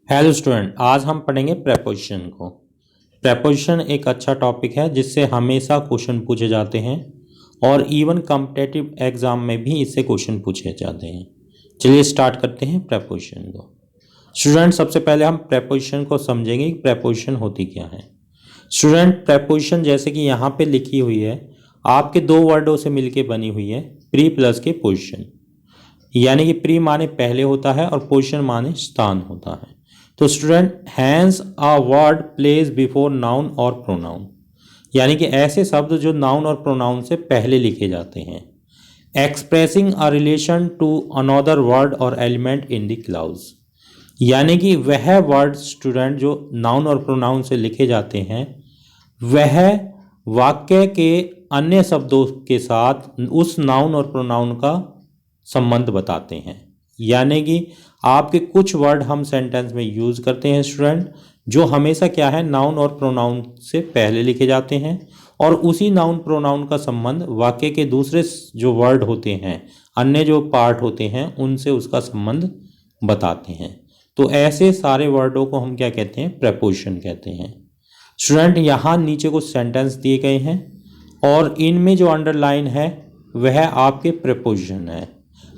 Hello student, आज हम पढ़ेंगे प्रेपोजिशन को। प्रेपोजिशन एक अच्छा टॉपिक है जिससे हमेशा क्वेश्चन पूछे जाते हैं और इवन कॉम्पिटिटिव एग्जाम में भी इससे क्वेश्चन पूछे जाते हैं। चलिए स्टार्ट करते हैं प्रेपोजिशन को। स्टूडेंट, सबसे पहले हम प्रेपोजिशन को समझेंगे कि प्रेपोजिशन होती क्या है। स्टूडेंट, प्रेपोजिशन जैसे कि यहाँ पे लिखी हुई है, आपके दो वर्डों से मिलके बनी हुई है, प्री प्लस के पोजिशन। यानी कि प्री माने पहले होता है और पोजिशन माने स्थान होता है। तो student, hence a word place before noun और प्रोनाउन, यानी कि ऐसे शब्द जो नाउन और प्रोनाउन से पहले लिखे जाते हैं। Expressing a relation to another word or element in the clause, यानी कि वह वर्ड स्टूडेंट जो नाउन और प्रोनाउन से लिखे जाते हैं वह वाक्य के अन्य शब्दों के साथ उस नाउन और प्रोनाउन का संबंध बताते हैं। यानी कि आपके कुछ वर्ड हम सेंटेंस में यूज़ करते हैं स्टूडेंट, जो हमेशा क्या है, नाउन और प्रोनाउन से पहले लिखे जाते हैं और उसी नाउन प्रोनाउन का संबंध वाक्य के दूसरे जो वर्ड होते हैं, अन्य जो पार्ट होते हैं, उनसे उसका संबंध बताते हैं। तो ऐसे सारे वर्डों को हम क्या कहते हैं, प्रेपोजिशन कहते हैं। स्टूडेंट, यहाँ नीचे कुछ सेंटेंस दिए गए हैं और इनमें जो अंडरलाइन है वह आपके प्रेपोजिशन है।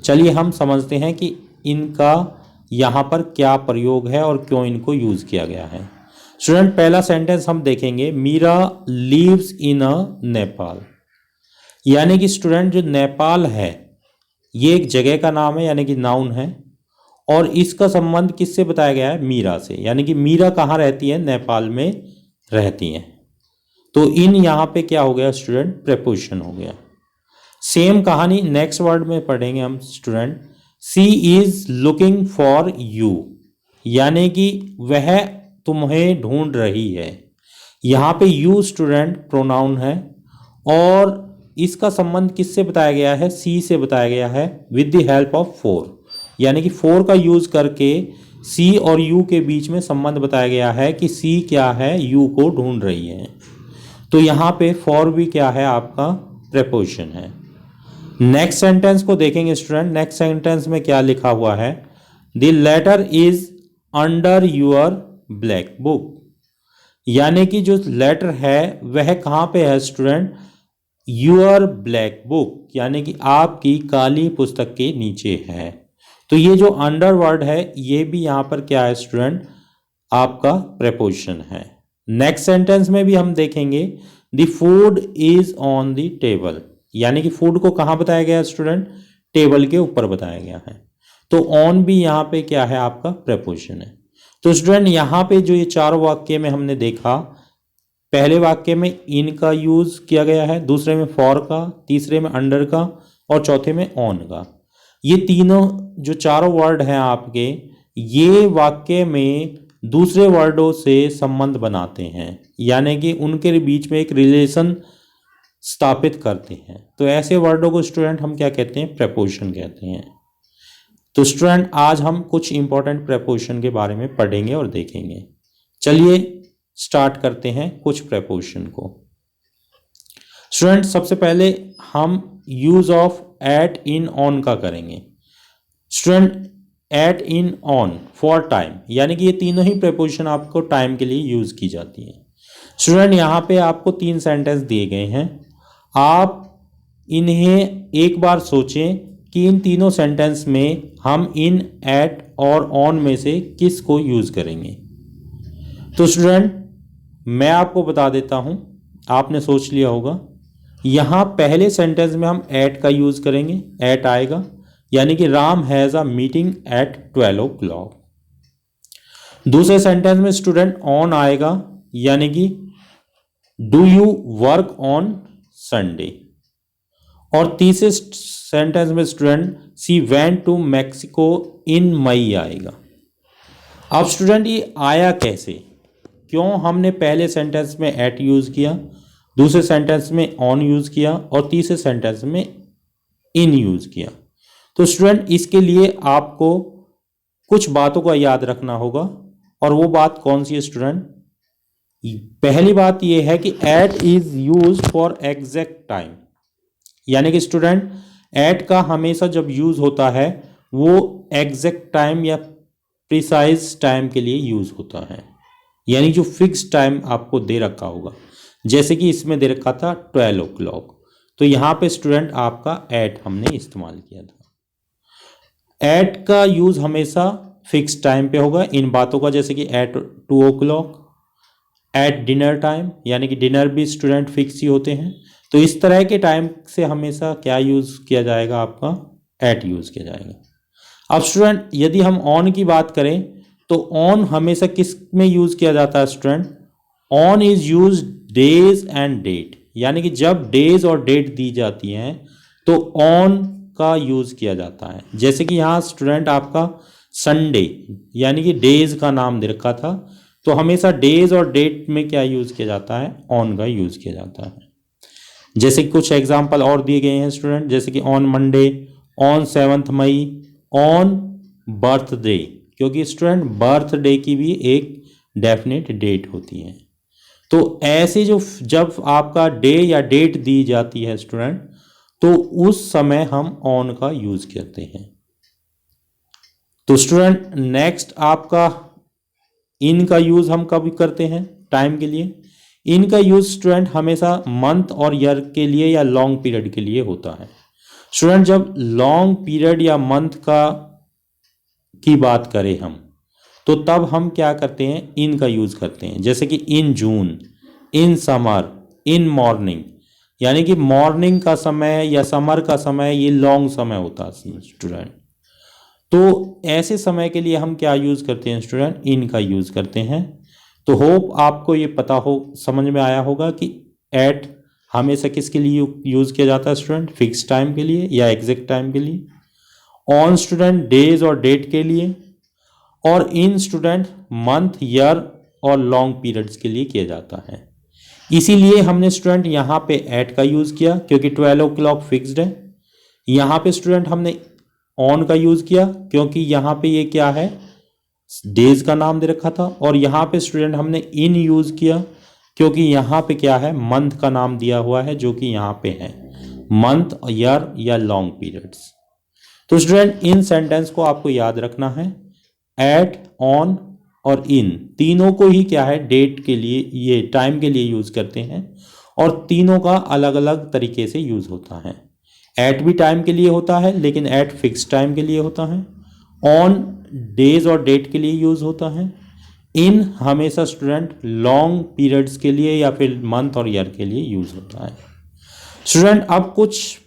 चलिए हम समझते हैं कि इनका यहाँ पर क्या प्रयोग है और क्यों इनको यूज़ किया गया है। स्टूडेंट, पहला सेंटेंस हम देखेंगे, मीरा लिव्स इन अ नेपाल। यानी कि स्टूडेंट जो नेपाल है ये एक जगह का नाम है, यानी कि नाउन है, और इसका संबंध किससे बताया गया है, मीरा से। यानी कि मीरा कहाँ रहती है, नेपाल में रहती हैं। तो इन यहाँ पे क्या हो गया स्टूडेंट, प्रेपोजिशन हो गया। सेम कहानी नेक्स्ट वर्ड में पढ़ेंगे हम student, she is looking for you, यानी कि वह तुम्हें ढूंढ रही है। यहाँ पे यू स्टूडेंट प्रोनाउन है और इसका संबंध किससे बताया गया है, सी से बताया गया है with the help of four. यानी कि फोर का यूज करके सी और यू के बीच में संबंध बताया गया है कि सी क्या है, यू को ढूंढ रही है। तो यहाँ पे फॉर भी क्या है, आपका प्रेपोजिशन है। नेक्स्ट सेंटेंस को देखेंगे स्टूडेंट। नेक्स्ट सेंटेंस में क्या लिखा हुआ है, the letter is under your black book, यानी कि जो लेटर है वह कहाँ पे है स्टूडेंट, यूर ब्लैक बुक, यानी कि आपकी काली पुस्तक के नीचे है। तो ये जो अंडर वर्ड है ये भी यहाँ पर क्या है स्टूडेंट, आपका प्रेपोजिशन है। नेक्स्ट सेंटेंस में भी हम देखेंगे, the food is on the table, यानी कि फूड को कहाँ बताया गया है स्टूडेंट, टेबल के ऊपर बताया गया है। तो ऑन भी यहाँ पे क्या है, आपका प्रेपोजिशन है। तो स्टूडेंट, यहाँ पे जो ये चारों वाक्य में हमने देखा, पहले वाक्य में इन का यूज किया गया है, दूसरे में फॉर का, तीसरे में अंडर का और चौथे में ऑन का। ये तीनों जो चारों वर्ड हैं आपके, ये वाक्य में दूसरे वर्डों से संबंध बनाते हैं, यानी कि उनके बीच में एक रिलेशन स्थापित करते हैं। तो ऐसे वर्डों को स्टूडेंट हम क्या कहते हैं, प्रेपोजिशन कहते हैं। तो स्टूडेंट, आज हम कुछ इंपॉर्टेंट प्रेपोजिशन के बारे में पढ़ेंगे और देखेंगे। चलिए स्टार्ट करते हैं कुछ प्रेपोजिशन को। स्टूडेंट, सबसे पहले हम use of at, in, on का करेंगे। Student, at, in, on for time, यानी कि ये तीनों ही प्रेपोजिशन आपको टाइम के लिए यूज की जाती है। स्टूडेंट, यहाँ पे आपको 3 सेंटेंस दिए गए हैं, आप इन्हें एक बार सोचें कि इन तीनों सेंटेंस में हम इन, एट और ऑन में से किस को यूज करेंगे। तो स्टूडेंट, मैं आपको बता देता हूं, आपने सोच लिया होगा। यहाँ पहले सेंटेंस में हम एट का यूज करेंगे, एट आएगा, यानी कि Ram has a meeting at 12 o'clock। दूसरे सेंटेंस में स्टूडेंट ऑन आएगा, यानी कि do you work on Sunday. और तीसरे सेंटेंस में student C went to Mexico in May आएगा। अब स्टूडेंट, ये आया कैसे, क्यों हमने पहले सेंटेंस में एट यूज किया, दूसरे सेंटेंस में ऑन यूज किया और तीसरे सेंटेंस में इन यूज किया। तो स्टूडेंट, इसके लिए आपको कुछ बातों का याद रखना होगा, और वो बात कौन सी है स्टूडेंट, पहली बात यह है कि at is use for exact time, यानी कि स्टूडेंट एट का हमेशा जब यूज होता है वो एग्जैक्ट टाइम या प्रिसाइज टाइम के लिए यूज़ होता है, यानी जो फिक्स टाइम आपको दे रखा होगा। जैसे कि इसमें दे रखा था 12 o'clock, तो यहाँ पे स्टूडेंट आपका एट हमने इस्तेमाल किया था। एट का यूज़ हमेशा फिक्स टाइम पे होगा इन बातों का, जैसे कि eight 2 o'clock, at dinner time, यानी कि डिनर भी स्टूडेंट फिक्स ही होते हैं। तो इस तरह के टाइम से हमेशा क्या यूज़ किया जाएगा, आपका एट यूज़ किया जाएगा। अब स्टूडेंट यदि हम ऑन की बात करें तो ऑन हमेशा किस में यूज़ किया जाता है student? On is use days and date, यानी कि जब डेज और डेट दी जाती हैं तो ऑन का यूज़ किया जाता है। जैसे कि यहाँ स्टूडेंट आपका संडे यानी कि डेज का नाम दे रखा था, तो हमेशा डेज और डेट में क्या यूज़ किया जाता है? ऑन का यूज़ किया जाता है। जैसे कि कुछ एग्जाम्पल और दिए गए हैं स्टूडेंट, जैसे कि on Monday, on 7 May, on birthday, क्योंकि स्टूडेंट बर्थडे की भी एक डेफिनेट डेट होती है। तो ऐसे जो जब आपका डे या डेट दी जाती है स्टूडेंट, तो उस समय हम ऑन का यूज़ करते हैं। तो स्टूडेंट नेक्स्ट आपका इन का यूज़ हम कब करते हैं टाइम के लिए? इन का यूज़ स्टूडेंट हमेशा मंथ और ईयर के लिए या लॉन्ग पीरियड के लिए होता है। स्टूडेंट जब लॉन्ग पीरियड या मंथ की बात करें हम, तो तब हम क्या करते हैं? इन का यूज़ करते हैं। जैसे कि इन जून, इन समर, इन मॉर्निंग, यानी कि मॉर्निंग का समय या समर का समय ये लॉन्ग समय होता है स्टूडेंट। तो ऐसे समय के लिए हम क्या यूज़ करते हैं स्टूडेंट? इन का यूज़ करते हैं। तो होप आपको ये पता हो, समझ में आया होगा कि एट हमेशा किसके लिए यूज़ किया जाता है स्टूडेंट? फिक्स टाइम के लिए या एग्जैक्ट टाइम के लिए। ऑन स्टूडेंट डेज और डेट के लिए, और इन स्टूडेंट मंथ, ईयर और लॉन्ग पीरियड्स के लिए किया जाता है। इसीलिए हमने स्टूडेंट यहाँ पे एट का यूज़ किया क्योंकि 12 o'clock फिक्स्ड है। यहाँ पे स्टूडेंट हमने ऑन का यूज़ किया क्योंकि यहाँ पे ये क्या है? डेज का नाम दे रखा था। और यहाँ पे स्टूडेंट हमने इन यूज़ किया क्योंकि यहाँ पे क्या है? मंथ का नाम दिया हुआ है, जो कि यहाँ पे है मंथ, ईयर या लॉन्ग पीरियड्स। तो स्टूडेंट इन सेंटेंस को आपको याद रखना है। एट, ऑन और इन तीनों को ही क्या है? डेट के लिए, ये टाइम के लिए यूज़ करते हैं, और तीनों का अलग अलग तरीके से यूज़ होता है। एट भी टाइम के लिए होता है, लेकिन एट फिक्स टाइम के लिए होता है। ऑन डेज और डेट के लिए यूज़ होता है। इन हमेशा स्टूडेंट लॉन्ग पीरियड्स के लिए या फिर मंथ और ईयर के लिए यूज़ होता है। स्टूडेंट अब कुछ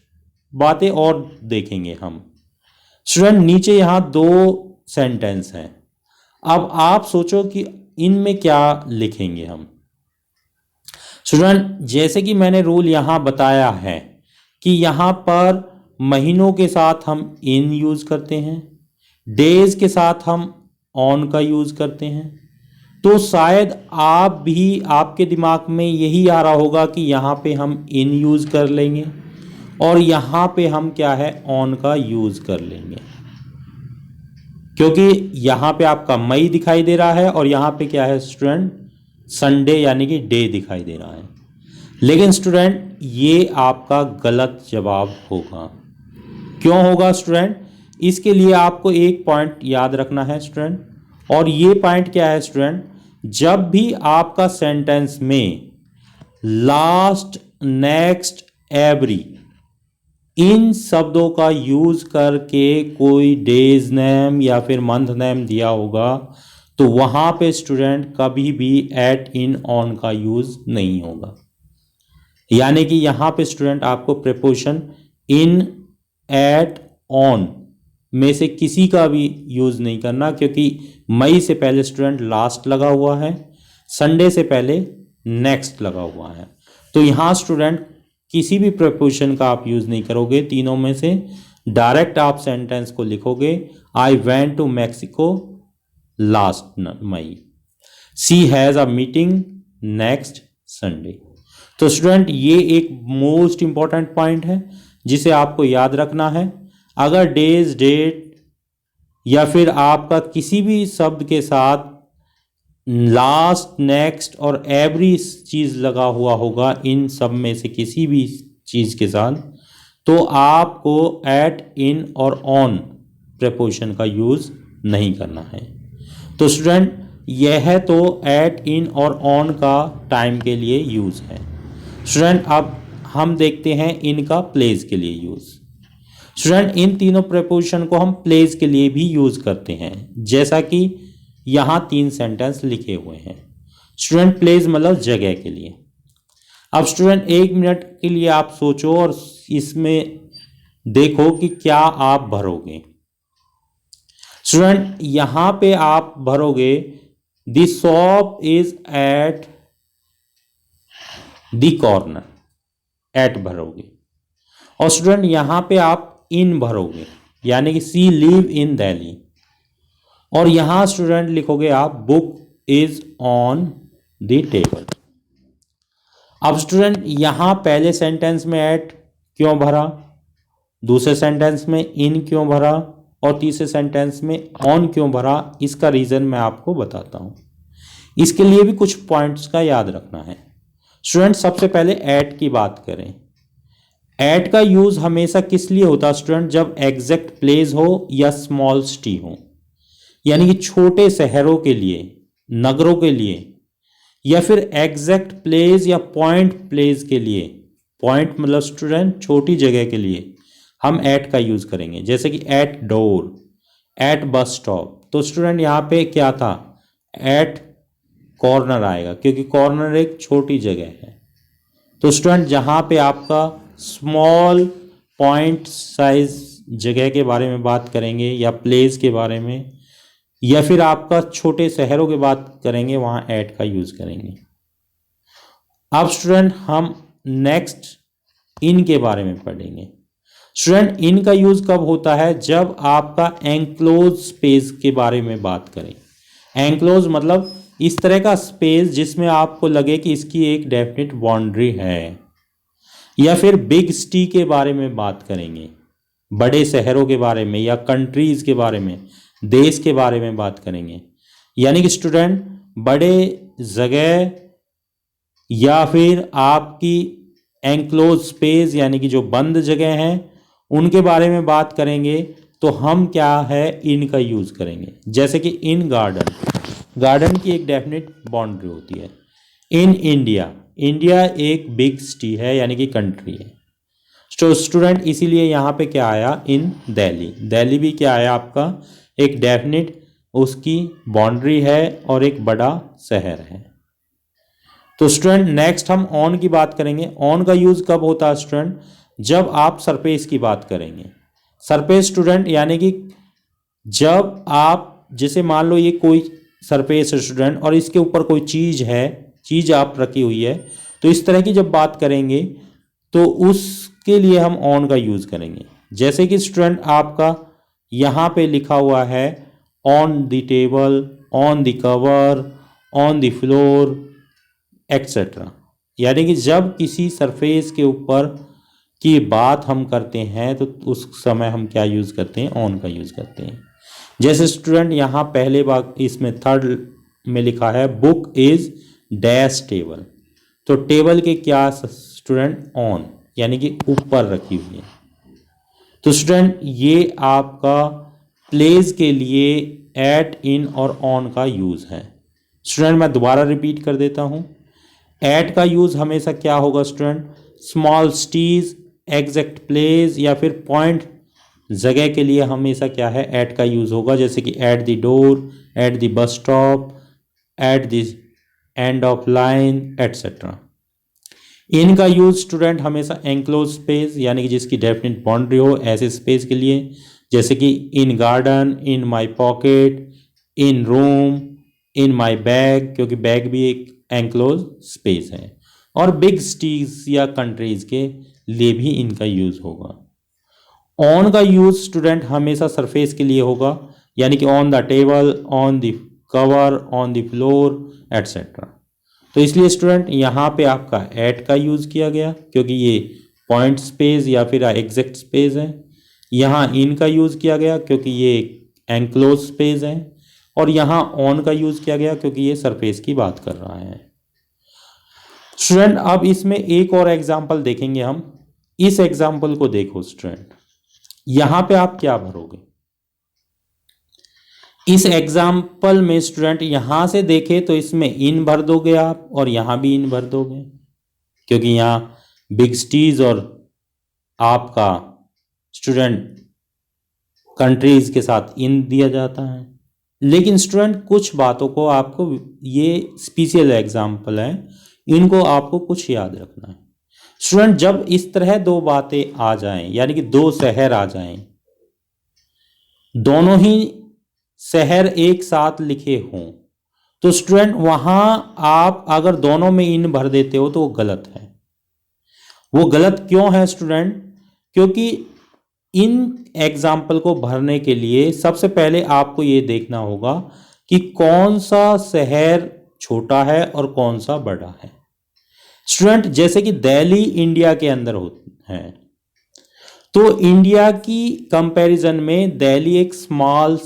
बातें और देखेंगे हम। स्टूडेंट नीचे यहाँ 2 सेंटेंस हैं। अब आप सोचो कि इनमें क्या लिखेंगे हम। स्टूडेंट जैसे कि मैंने रूल यहाँ बताया है कि यहाँ पर महीनों के साथ हम इन यूज़ करते हैं, डेज के साथ हम ऑन का यूज़ करते हैं। तो शायद आप भी, आपके दिमाग में यही आ रहा होगा कि यहाँ पे हम इन यूज़ कर लेंगे और यहाँ पे हम क्या है? ऑन का यूज़ कर लेंगे, क्योंकि यहाँ पे आपका मई दिखाई दे रहा है और यहाँ पे क्या है स्टूडेंट? संडे यानी कि डे दिखाई दे रहा है। लेकिन स्टूडेंट ये आपका गलत जवाब होगा। क्यों होगा स्टूडेंट? इसके लिए आपको एक पॉइंट याद रखना है स्टूडेंट, और ये पॉइंट क्या है स्टूडेंट? जब भी आपका सेंटेंस में लास्ट, नेक्स्ट, एवरी इन शब्दों का यूज करके कोई डेज नेम या फिर मंथ नेम दिया होगा, तो वहां पे स्टूडेंट कभी भी एट, इन, ऑन का यूज नहीं होगा। यानी कि यहां पे स्टूडेंट आपको प्रीपोजिशन इन, एट, ऑन में से किसी का भी यूज नहीं करना, क्योंकि मई से पहले स्टूडेंट लास्ट लगा हुआ है, संडे से पहले नेक्स्ट लगा हुआ है। तो यहां स्टूडेंट किसी भी प्रीपोजिशन का आप यूज़ नहीं करोगे तीनों में से। डायरेक्ट आप सेंटेंस को लिखोगे, I went to Mexico last May, she has a meeting next Sunday. तो स्टूडेंट ये एक मोस्ट इंपॉर्टेंट पॉइंट है जिसे आपको याद रखना है। अगर डेज, डेट या फिर आपका किसी भी शब्द के साथ लास्ट, नेक्स्ट और एवरी चीज़ लगा हुआ होगा, इन सब में से किसी भी चीज़ के साथ, तो आपको एट, इन और ऑन प्रीपोजिशन का यूज़ नहीं करना है। तो स्टूडेंट यह तो एट, इन और ऑन का टाइम के लिए यूज़ है। स्टूडेंट अब हम देखते हैं इनका प्लेस के लिए यूज़। स्टूडेंट इन तीनों प्रीपोजिशन को हम प्लेस के लिए भी यूज़ करते हैं, जैसा कि यहाँ 3 सेंटेंस लिखे हुए हैं। स्टूडेंट प्लेस मतलब जगह के लिए। अब स्टूडेंट 1 मिनट के लिए आप सोचो और इसमें देखो कि क्या आप भरोगे। स्टूडेंट यहां पे आप भरोगे the shop is at the corner, at भरोगे। और स्टूडेंट यहां पे आप इन भरोगे, यानी कि सी लिव इन दिल्ली। और यहां स्टूडेंट लिखोगे आप book is on the table. अब स्टूडेंट यहां पहले सेंटेंस में एट क्यों भरा, दूसरे सेंटेंस में इन क्यों भरा और तीसरे सेंटेंस में ऑन क्यों भरा, इसका रीजन मैं आपको बताता हूं। इसके लिए भी कुछ पॉइंट्स का याद रखना है। स्टूडेंट सबसे पहले एट की बात करें। एट का यूज हमेशा किस लिए होता है स्टूडेंट, जब एग्जैक्ट प्लेस हो या स्मॉल सिटी हो, यानी कि छोटे शहरों के लिए, नगरों के लिए, या फिर एग्जैक्ट प्लेस या पॉइंट प्लेस के लिए। पॉइंट मतलब स्टूडेंट छोटी जगह के लिए हम एट का यूज करेंगे, जैसे कि at door, at bus stop. तो स्टूडेंट यहाँ पे क्या था, एट कॉर्नर आएगा, क्योंकि कॉर्नर एक छोटी जगह है। तो स्टूडेंट जहाँ पे आपका स्मॉल पॉइंट साइज जगह के बारे में बात करेंगे या प्लेस के बारे में, या फिर आपका छोटे शहरों की बात करेंगे, वहां एट का यूज करेंगे। अब स्टूडेंट हम नेक्स्ट इन के बारे में पढ़ेंगे। स्टूडेंट इन का यूज कब होता है, जब आपका एंक्लोज स्पेस के बारे में बात करें। एंक्लोज मतलब इस तरह का स्पेस जिसमें आपको लगे कि इसकी एक डेफिनेट बाउंड्री है। या फिर बिग सिटी के बारे में बात करेंगे, बड़े शहरों के बारे में या कंट्रीज के बारे में, देश के बारे में बात करेंगे। यानी कि स्टूडेंट बड़े जगह या फिर आपकी एंक्लोज स्पेस यानी कि जो बंद जगह हैं उनके बारे में बात करेंगे, तो हम क्या है इन का यूज करेंगे। जैसे कि इन गार्डन, गार्डन की एक डेफिनेट बाउंड्री होती है। इन इंडिया, इंडिया एक बिग सिटी है यानी कि कंट्री है। तो स्टूडेंट इसीलिए यहाँ पे क्या आया, इन दिल्ली। दिल्ली भी क्या आया आपका, एक डेफिनेट उसकी बाउंड्री है और एक बड़ा शहर है। तो स्टूडेंट नेक्स्ट हम ऑन की बात करेंगे। ऑन का यूज कब होता है स्टूडेंट, जब आप सरफेस की बात करेंगे। सरफेस स्टूडेंट यानी कि जब आप, जैसे मान लो ये कोई सरफेस है स्टूडेंट और इसके ऊपर कोई चीज है, चीज आप रखी हुई है, तो इस तरह की जब बात करेंगे तो उसके लिए हम ऑन का यूज करेंगे। जैसे कि स्टूडेंट आपका यहाँ पे लिखा हुआ है on the table, on the cover, on the floor etcetera. यानी कि जब किसी सरफेस के ऊपर की बात हम करते हैं तो उस समय हम क्या यूज़ करते हैं, ऑन का यूज़ करते हैं। जैसे स्टूडेंट यहाँ पहले बार इसमें थर्ड में लिखा है बुक इज डैश टेबल, तो टेबल के क्या स्टूडेंट, ऑन, यानी कि ऊपर रखी हुई है। तो स्टूडेंट ये आपका प्लेस के लिए एट, इन और ऑन का यूज़ है। स्टूडेंट मैं दोबारा रिपीट कर देता हूँ। एट का यूज़ हमेशा क्या होगा student, small cities, exact place या फिर पॉइंट जगह के लिए हमेशा क्या है, एट का यूज़ होगा। जैसे कि at the door, at the bus stop, at the end of line etcetera. इन का यूज स्टूडेंट हमेशा एंक्लोज स्पेस यानी कि जिसकी डेफिनेट बाउंड्री हो ऐसे स्पेस के लिए, जैसे कि इन garden, in my pocket, in room, in my bag, क्योंकि बैग भी एक एंक्लोज स्पेस है। और बिग सिटीज या कंट्रीज के लिए भी इनका यूज होगा। ऑन का यूज स्टूडेंट हमेशा सरफेस के लिए होगा, यानी कि on the table, on the cover, on the floor etcetera. तो इसलिए स्टूडेंट यहाँ पे आपका एट का यूज़ किया गया क्योंकि ये पॉइंट स्पेस या फिर एग्जैक्ट स्पेस है। यहाँ इन का यूज़ किया गया क्योंकि ये एंक्लोज स्पेस है। और यहाँ ऑन का यूज़ किया गया क्योंकि ये सरफेस की बात कर रहा है। स्टूडेंट अब इसमें एक और एग्जाम्पल देखेंगे हम। इस एग्जाम्पल को देखो स्टूडेंट, यहाँ पे आप क्या भरोगे। इस एग्जाम्पल में स्टूडेंट यहाँ से देखे तो इसमें इन भर दोगे आप और यहाँ भी इन भर दोगे, क्योंकि यहाँ बिग सिटीज और आपका स्टूडेंट कंट्रीज के साथ इन दिया जाता है। लेकिन स्टूडेंट कुछ बातों को आपको, ये स्पेशल एग्जाम्पल है, इनको आपको कुछ याद रखना है। स्टूडेंट जब इस तरह दो बातें आ जाएं, यानी कि दो शहर आ जाएं, दोनों ही शहर एक साथ लिखे हों, तो स्टूडेंट वहां आप अगर दोनों में इन भर देते हो तो वो गलत है। वो गलत क्यों है स्टूडेंट? क्योंकि इन एग्जाम्पल को भरने के लिए सबसे पहले आपको ये देखना होगा कि कौन सा शहर छोटा है और कौन सा बड़ा है। स्टूडेंट जैसे कि दिल्ली इंडिया के अंदर है, तो इंडिया की कंपैरिजन में दिल्ली एक स्मॉल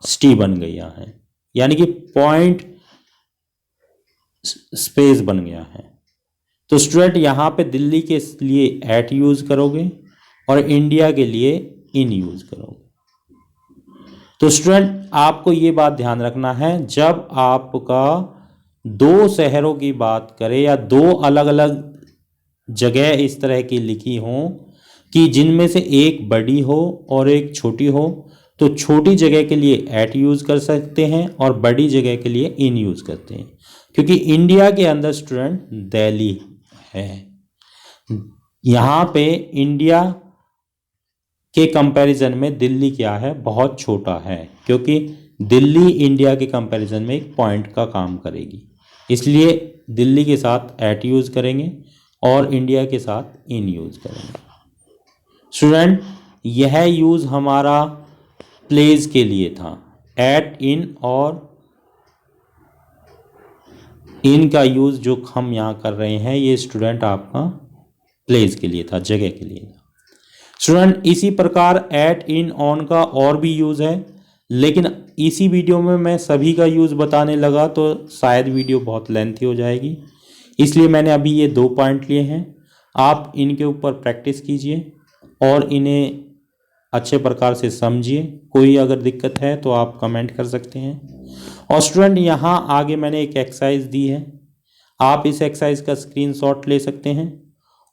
सिटी बन गया है, यानी कि पॉइंट स्पेस बन गया है। तो स्टूडेंट यहाँ पे दिल्ली के लिए एट यूज करोगे और इंडिया के लिए इन यूज करोगे। तो स्टूडेंट आपको ये बात ध्यान रखना है, जब आपका दो शहरों की बात करें या दो अलग अलग जगह इस तरह की लिखी हो कि जिनमें से एक बड़ी हो और एक छोटी हो, तो छोटी जगह के लिए एट यूज कर सकते हैं और बड़ी जगह के लिए इन यूज करते हैं, क्योंकि इंडिया के अंदर स्टूडेंट दिल्ली है। यहाँ पे इंडिया के कंपैरिजन में दिल्ली क्या है, बहुत छोटा है, क्योंकि दिल्ली इंडिया के कंपैरिजन में एक पॉइंट का काम करेगी, इसलिए दिल्ली के साथ एट यूज करेंगे और इंडिया के साथ इन यूज करेंगे। स्टूडेंट यह यूज हमारा प्लेस के लिए था, एट इन और इन का यूज जो हम यहाँ कर रहे हैं ये स्टूडेंट आपका प्लेस के लिए था, जगह के लिए था। स्टूडेंट इसी प्रकार एट इन ऑन का और भी यूज है, लेकिन इसी वीडियो में मैं सभी का यूज बताने लगा तो शायद वीडियो बहुत लेंथी हो जाएगी, इसलिए मैंने अभी ये 2 पॉइंट लिए हैं। आप इनके ऊपर प्रैक्टिस कीजिए और इन्हें अच्छे प्रकार से समझिए। कोई अगर दिक्कत है तो आप कमेंट कर सकते हैं। और स्टूडेंट यहाँ आगे मैंने एक एक्सरसाइज दी है, आप इस एक्सरसाइज का स्क्रीनशॉट ले सकते हैं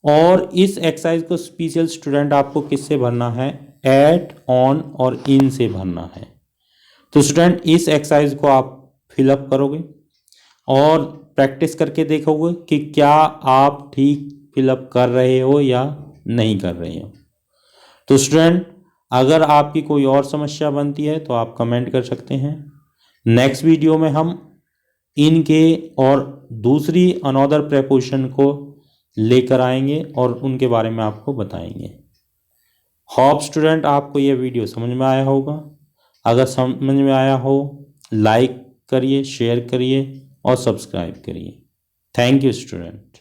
और इस एक्सरसाइज को स्पेशल स्टूडेंट आपको किससे भरना है, एट, ऑन और इन से भरना है। तो स्टूडेंट इस एक्सरसाइज को आप फिलअप करोगे और प्रैक्टिस करके देखोगे कि क्या आप ठीक फिलअप कर रहे हो या नहीं कर रहे हो। तो स्टूडेंट अगर आपकी कोई और समस्या बनती है तो आप कमेंट कर सकते हैं। नेक्स्ट वीडियो में हम इनके और दूसरी अनदर प्रीपोजिशन को लेकर आएंगे और उनके बारे में आपको बताएंगे। होप स्टूडेंट आपको यह वीडियो समझ में आया होगा। अगर समझ में आया हो लाइक करिए, शेयर करिए और सब्सक्राइब करिए। Thank you student.